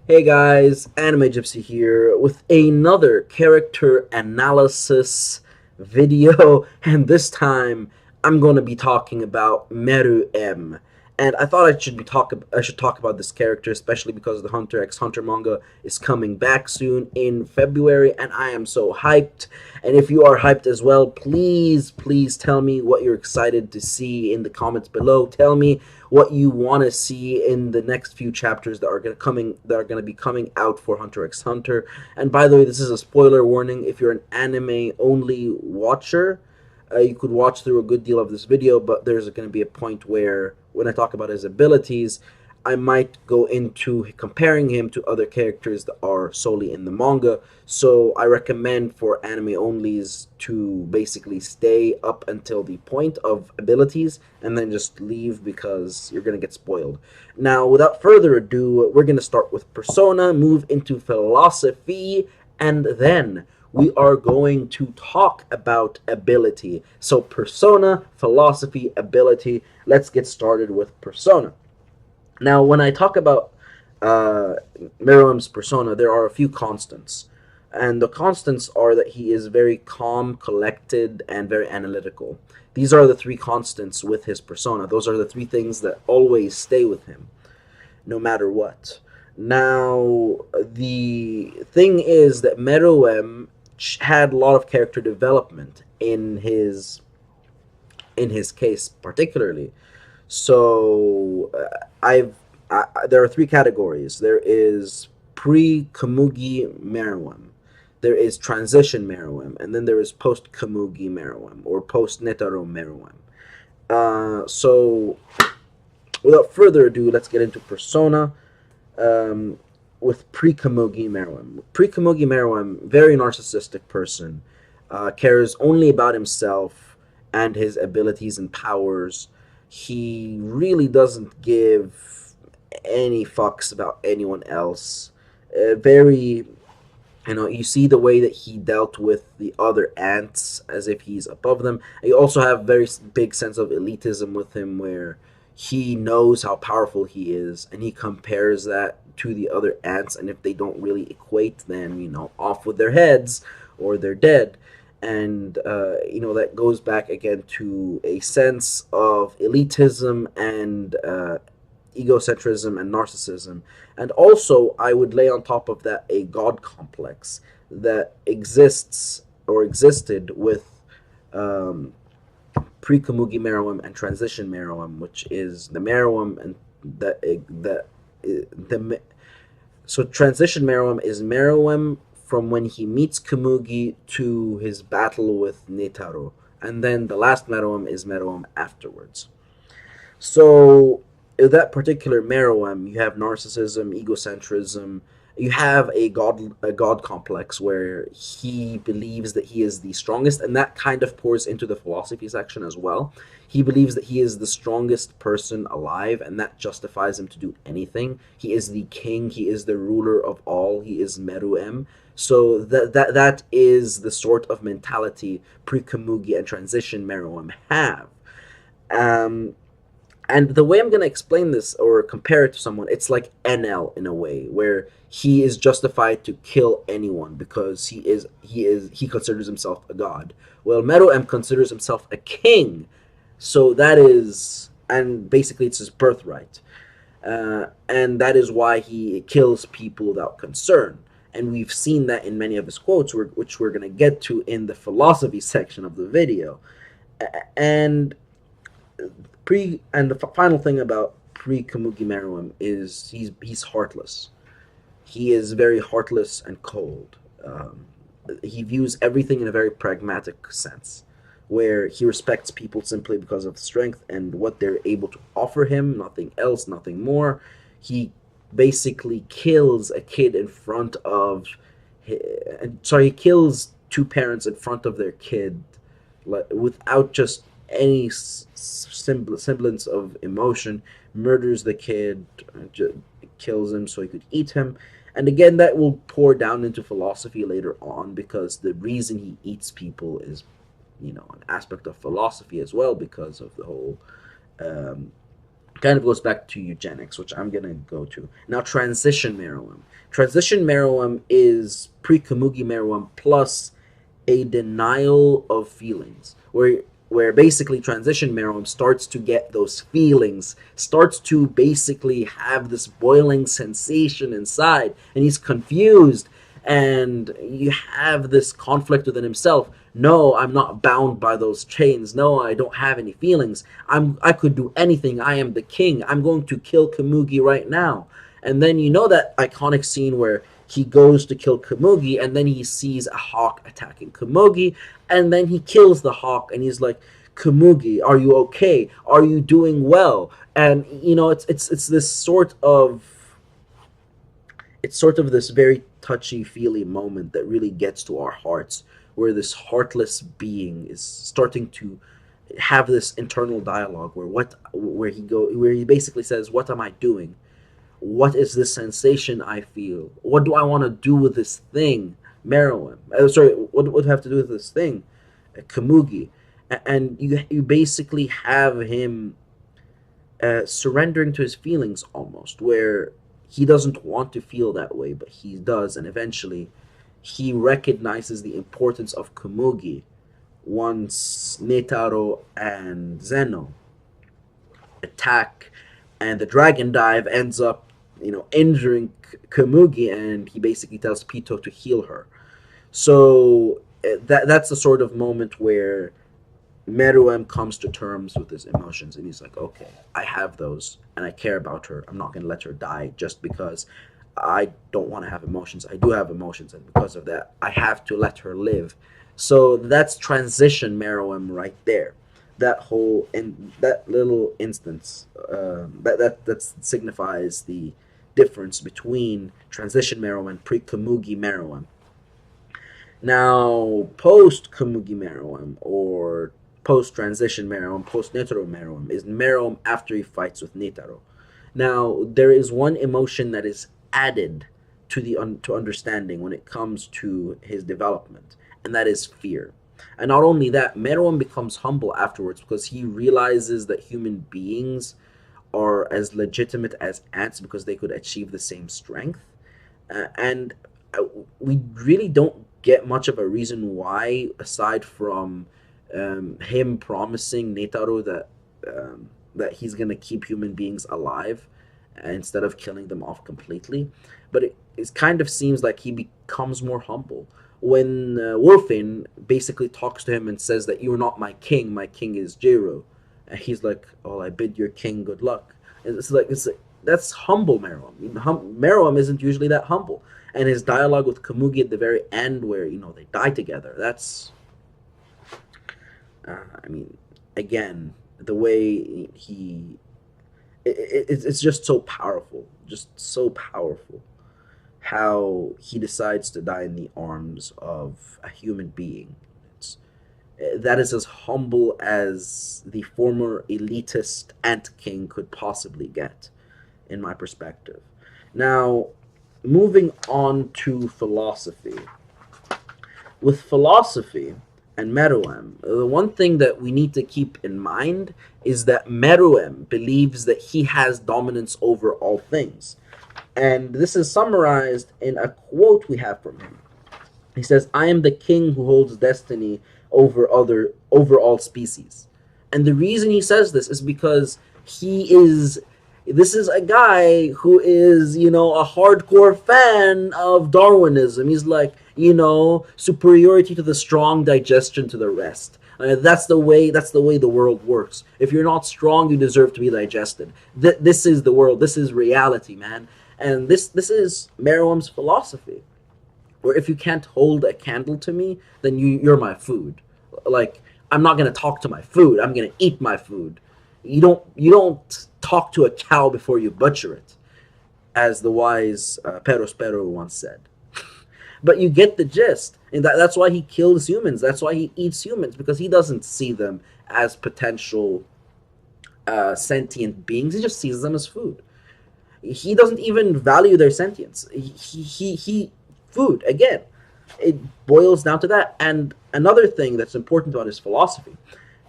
Hey guys, Anime Gypsy here with another character analysis video, and this time I'm going to be talking about Meruem. And I thought I should talk about this character, especially because the Hunter x Hunter manga is coming back soon in February, and I am so hyped. And if you are hyped as well, please tell me what you're excited to see in the comments below. Tell me what you want to see in the next few chapters that are going to be coming out for Hunter x Hunter. And by the way, this is a spoiler warning. If you're an anime only watcher, you could watch through a good deal of this video, but there's going to be a point where, when I talk about his abilities, I might go into comparing him to other characters that are solely in the manga. So I recommend for anime onlys to basically stay up until the point of abilities and then just leave because you're going to get spoiled. Now, without further ado, we're going to start with Persona, move into philosophy, and then we are going to talk about ability. So Persona, philosophy, ability. Let's get started with Persona. Now, when I talk about uh, Meruem's persona, there are a few constants. And the constants are that he is very calm, collected, and very analytical. These are the three constants with his persona. Those are the three things that always stay with him, no matter what. Now, the thing is that Meruem had a lot of character development in his case, particularly. So there are three categories. There is pre-Kamugi Meruem, there is transition Meruem, and then there is post-Kamugi Meruem or post-Netaro Meruem. So without further ado, let's get into Persona. Um, with pre-Kamugi Meruem. Pre-Kamugi Meruem, very narcissistic person, cares only about himself and his abilities and powers. He really doesn't give any fucks about anyone else. Very, you see the way that he dealt with the other ants as if he's above them. You also have very big sense of elitism with him, where he knows how powerful he is, and he compares that to the other ants. And if they don't really equate, then off with their heads, or they're dead. And that goes back again to a sense of elitism and egocentrism and narcissism. And also, I would lay on top of that a god complex that exists or existed with pre-Kamugi Meruem and transition Meruem, which is the Meruem and the so transition Meruem is Meruem from when he meets Kamugi to his battle with Netaro, and then the last Meruem is Meruem afterwards. So in that particular Meruem, you have narcissism, egocentrism. You have a god complex where he believes that he is the strongest, and that kind of pours into the philosophy section as well. He believes that he is the strongest person alive, and that justifies him to do anything. He is the king. He is the ruler of all. He is Meruem. So that is the sort of mentality pre-Kamugi and transition Meruem have. Um, and the way I'm going to explain this or compare it to someone, it's like NL in a way, where he is justified to kill anyone because he considers himself a god. Well, Meru M considers himself a king, so that is, and basically it's his birthright, and that is why he kills people without concern. And we've seen that in many of his quotes, which we're going to get to in the philosophy section of the video. And the final thing about pre Kamugi Meruem is he's heartless. He is very heartless and cold. He views everything in a very pragmatic sense, where he respects people simply because of strength and what they're able to offer him, nothing else, nothing more. He basically kills a kid in front of, he kills two parents in front of their kid, without just any semblance of emotion. Murders the kid, kills him so he could eat him. And again, that will pour down into philosophy later on, because the reason he eats people is, an aspect of philosophy as well, because of the whole um, kind of goes back to eugenics, which I'm gonna go to now. Transition Meruem. Transition Meruem is pre-Kamugi Meruem plus a denial of feelings, where basically transition Meruem starts to get those feelings, starts to basically have this boiling sensation inside, and he's confused, and you have this conflict within himself. No, I'm not bound by those chains. No, I don't have any feelings. I could do anything. I am the king. I'm going to kill Kamugi right now. And then you know that iconic scene where he goes to kill Kamugi, and then he sees a hawk attacking Kamugi, and then he kills the hawk, and he's like, Kamugi, are you okay? Are you doing well? And you know, it's this sort of, it's sort of this very touchy feely moment that really gets to our hearts, where this heartless being is starting to have this internal dialogue where he basically says, what am I doing? What is this sensation I feel? What do I want to do with this thing, Meruem? Sorry, what would have to do with this thing, Kamugi? And you basically have him surrendering to his feelings almost, where he doesn't want to feel that way, but he does, and eventually he recognizes the importance of Kamugi once Netaro and Zeno attack, and the dragon dive ends up, injuring Kamugi, and he basically tells Pito to heal her. So that's the sort of moment where Meruem comes to terms with his emotions, and he's like, okay, I have those, and I care about her. I'm not going to let her die just because I don't want to have emotions. I do have emotions, and because of that, I have to let her live. So that's transition Meruem right there. That little instance, that signifies the difference between transition Meruem and pre-Kamugi Meruem. Now, post Kamugi Meruem, or post transition Meruem, post Netaro Meruem, is Meruem after he fights with Netaro. Now, there is one emotion that is added to understanding when it comes to his development, and that is fear. And not only that, Meruem becomes humble afterwards because he realizes that human beings are as legitimate as ants because they could achieve the same strength. And we really don't get much of a reason why, aside from him promising Netaro that he's gonna keep human beings alive instead of killing them off completely. But it kind of seems like he becomes more humble when Wolfin basically talks to him and says that you're not my king is Jiro. And he's like, oh, I bid your king good luck. And it's like that's humble Meruem. Meruem isn't usually that humble. And his dialogue with Kamugi at the very end, where they die together, that's I mean, again, the way it's just so powerful, how he decides to die in the arms of a human being. That is as humble as the former elitist ant king could possibly get, in my perspective. Now, moving on to philosophy. With philosophy and Meruem, the one thing that we need to keep in mind is that Meruem believes that he has dominance over all things. And this is summarized in a quote we have from him. He says, I am the king who holds destiny over all species. And the reason he says this is because this is a guy who is, a hardcore fan of Darwinism. He's like, superiority to the strong, digestion to the rest. That's the way the world works. If you're not strong, you deserve to be digested. This is the world. This is reality, man. And this is Meruem's philosophy. Where if you can't hold a candle to me, then you're my food. Like, I'm not gonna talk to my food. I'm gonna eat my food. You don't talk to a cow before you butcher it, as the wise Perospero once said. But you get the gist, and that's why he kills humans. That's why he eats humans, because he doesn't see them as potential sentient beings. He just sees them as food. He doesn't even value their sentience. He food again. It boils down to that. And another thing that's important about his philosophy,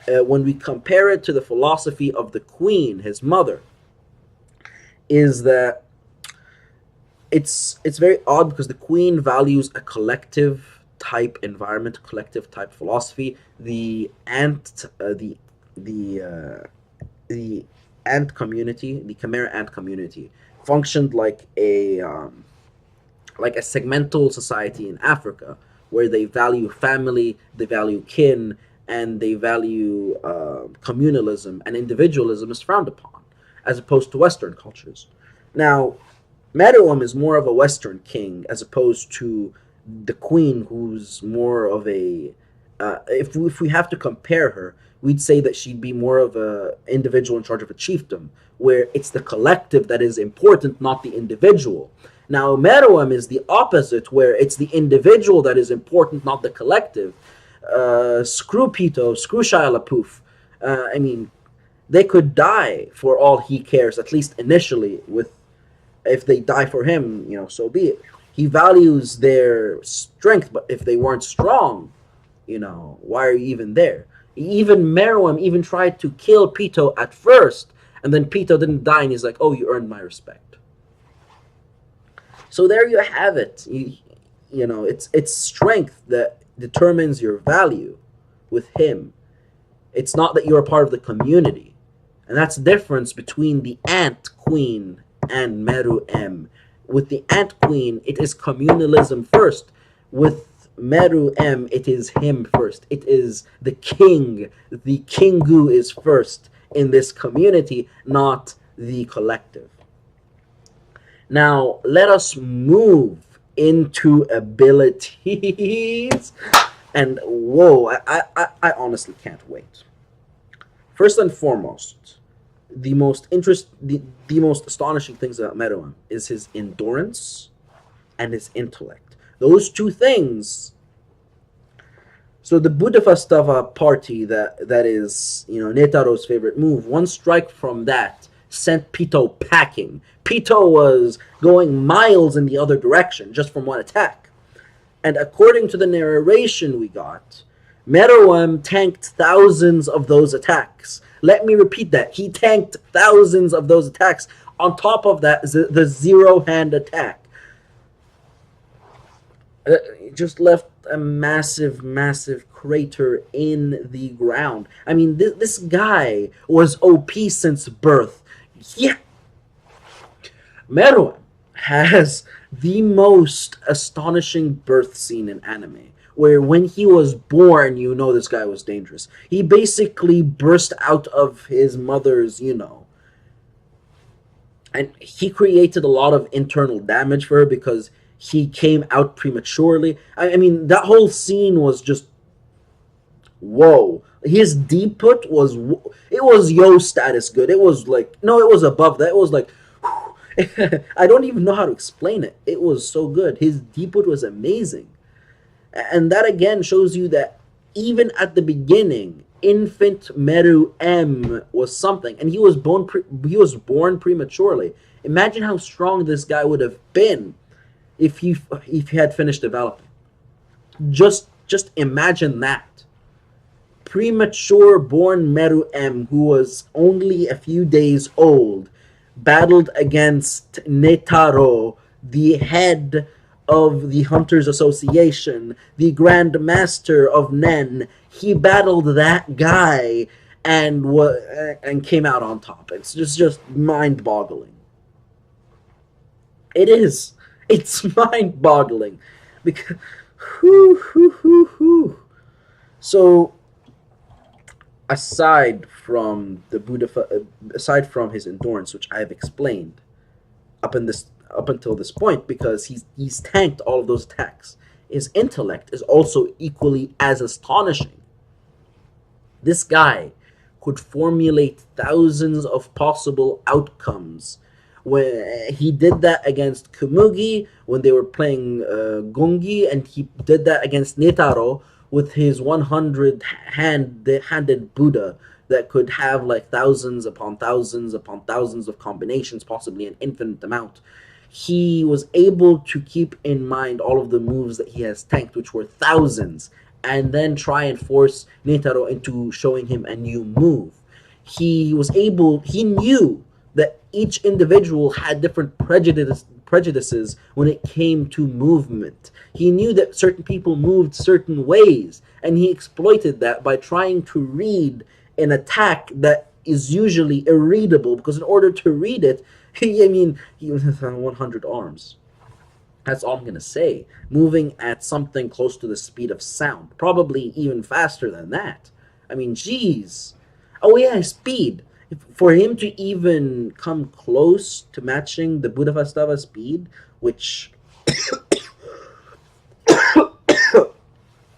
when we compare it to the philosophy of the queen, his mother, is that it's very odd because the queen values a collective type environment, collective type philosophy. The the ant community, the Chimera ant community, functioned like a segmental society in Africa, where they value family, they value kin, and they value communalism, and individualism is frowned upon, as opposed to Western cultures. Now, Meruem is more of a Western king as opposed to the queen, who's more of a. If we have to compare her, we'd say that she'd be more of a individual in charge of a chiefdom, where it's the collective that is important, not the individual. Now, Meruem is the opposite, where it's the individual that is important, not the collective. Screw Pito, screw Shia LaPouf. I mean, they could die for all he cares, at least initially. With if they die for him, so be it. He values their strength, but if they weren't strong, why are you even there? Even Meruem even tried to kill Pito at first, and then Pito didn't die, and he's like, "Oh, you earned my respect." So there you have it. It's strength that determines your value with him. It's not that you're a part of the community. And that's the difference between the ant queen and Meruem. With the ant queen, it is communalism first. With Meruem, it is him first. It is the king. The kingu is first in this community, not the collective. Now, let us move into abilities. And whoa, I honestly can't wait. First and foremost, the most astonishing things about Meruem is his endurance and his intellect. Those two things. So the Budapestava party that is Netaro's favorite move. One strike from that sent Pito packing. Pito was going miles in the other direction just from one attack. And according to the narration we got, Meruem tanked thousands of those attacks. Let me repeat that. He tanked thousands of those attacks. On top of that, the zero-hand attack. It just left a massive, massive crater in the ground. I mean, this guy was OP since birth. Yeah. Meruem has the most astonishing birth scene in anime, where when he was born, this guy was dangerous. He basically burst out of his mother's, and he created a lot of internal damage for her because he came out prematurely. I mean, that whole scene was just, whoa. His D put was, it was yo status good. It was like, no, it was above that. It was like, I don't even know how to explain it. It was so good. His D-put was amazing. And that again shows you that even at the beginning, infant Meruem was something. And he was born prematurely. Imagine how strong this guy would have been if he had finished developing. Just imagine that. Premature born Meruem, who was only a few days old, battled against Netaro, the head of the Hunters Association, the Grand Master of Nen. He battled that guy and came out on top. It's just mind-boggling. It is. It's mind-boggling. Because, So, aside from his endurance, which I have explained up until this point, because he's tanked all of those attacks, his intellect is also equally as astonishing. This guy could formulate thousands of possible outcomes. When he did that against Kumugi when they were playing Gongi, and he did that against Netaro with his 100-handed Buddha that could have like thousands upon thousands upon thousands of combinations, possibly an infinite amount. He was able to keep in mind all of the moves that he has tanked, which were thousands, and then try and force Netaro into showing him a new move. He knew that each individual had different prejudices when it came to movement. He knew that certain people moved certain ways, and he exploited that by trying to read an attack that is usually irreadable, because in order to read it, he was 100 arms. That's all I'm going to say. Moving at something close to the speed of sound. Probably even faster than that. I mean, jeez. Oh, yeah, speed. For him to even come close to matching the Budapestava speed, which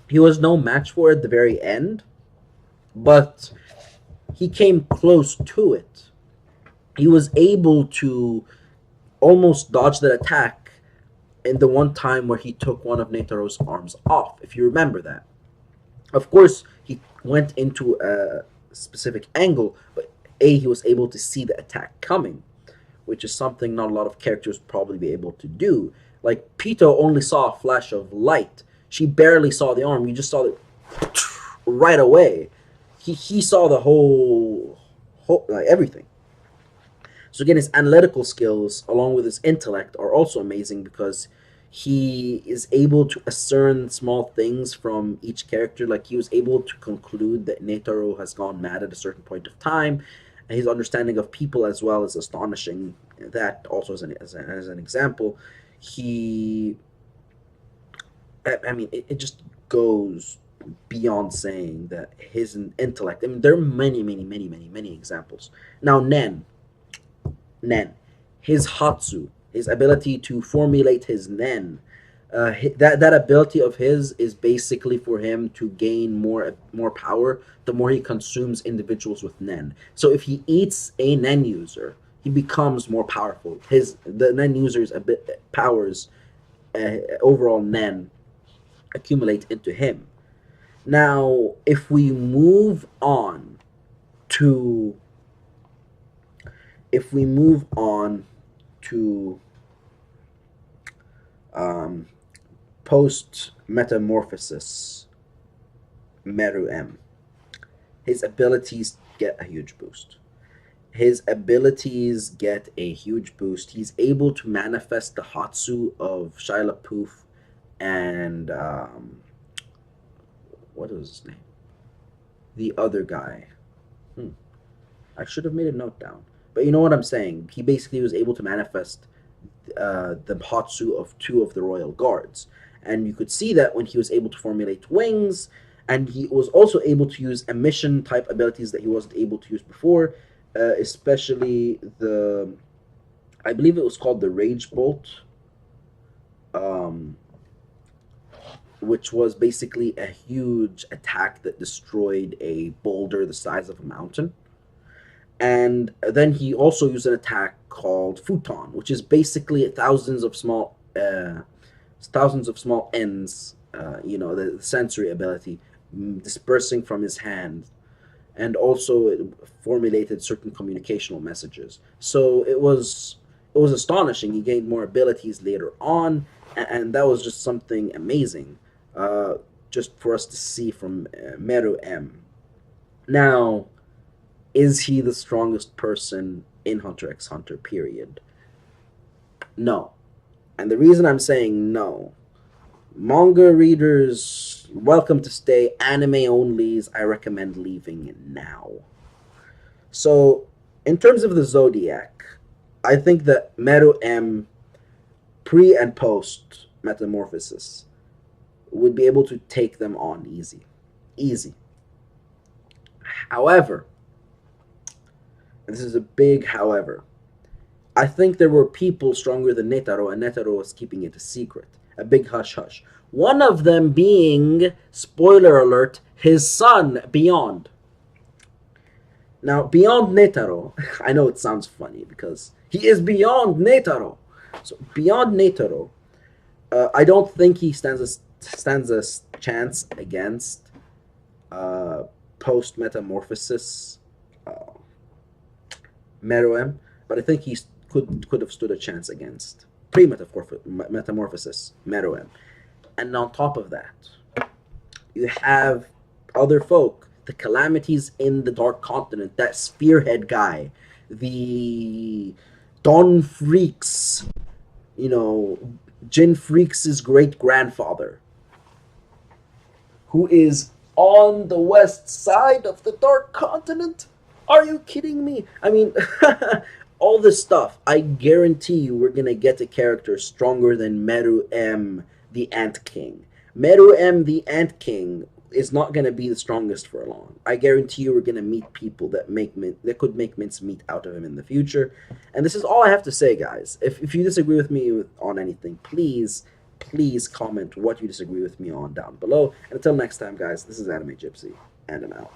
he was no match for at the very end, but he came close to it. He was able to almost dodge that attack in the one time where he took one of Netaro's arms off, if you remember that. Of course, he went into a specific angle, but he was able to see the attack coming, which is something not a lot of characters would probably be able to do. Like, Pito only saw a flash of light. She barely saw the arm. You just saw it right away. He saw the whole like everything. So again, his analytical skills, along with his intellect, are also amazing because he is able to discern small things from each character. Like, he was able to conclude that Netaro has gone mad at a certain point of time, and his understanding of people as well is astonishing. That also as an example, it just goes beyond saying that his intellect. I mean, there are many examples. Now, Nen, his Hatsu, his ability to formulate his Nen, that ability of his is basically for him to gain more power the more he consumes individuals with Nen. So if he eats a Nen user, he becomes more powerful. The Nen user's powers, overall Nen, accumulate into him. Now, if we move on to post metamorphosis Meruem, his abilities get a huge boost. He's able to manifest the Hatsu of Shia LaPouf and what was his name? The other guy. I should have made a note down. But you know what I'm saying. He basically was able to manifest the Hatsu of two of the royal guards. And you could see that when he was able to formulate wings, and he was also able to use emission type abilities that he wasn't able to use before, especially I believe it was called the Rage Bolt, which was basically a huge attack that destroyed a boulder the size of a mountain. And then he also used an attack called Futon, which is basically thousands of small ends, the sensory ability, dispersing from his hand, and also it formulated certain communicational messages. So it was astonishing. He gained more abilities later on, and that was just something amazing, just for us to see from Meruem. Now, is he the strongest person in Hunter x Hunter, period? No. And the reason I'm saying no, manga readers, welcome to stay. Anime onlys, I recommend leaving now. So, in terms of the Zodiac, I think that Meruem, pre and post metamorphosis, would be able to take them on easy. However, and this is a big however, I think there were people stronger than Netaro, and Netaro was keeping it a secret. A big hush-hush. One of them being, spoiler alert, his son, Beyond. Now, Beyond Netaro, I know it sounds funny because he is Beyond Netaro. So, Beyond Netaro, I don't think he stands a chance against post-metamorphosis Meruem, but I think he could have stood a chance against pre-metamorphosis Meruem. And on top of that, you have other folk, the Calamities in the Dark Continent, that spearhead guy, the Don Freaks, you know, Jin Freaks' great grandfather, who is on the west side of the Dark Continent. Are you kidding me? I mean, all this stuff. I guarantee you, we're gonna get a character stronger than Meruem, the Ant King. Meruem, the Ant King, is not gonna be the strongest for long. I guarantee you, we're gonna meet people that could make mincemeat out of him in the future. And this is all I have to say, guys. If you disagree with me on anything, please comment what you disagree with me on down below. And until next time, guys, this is Anime Gypsy, and I'm out.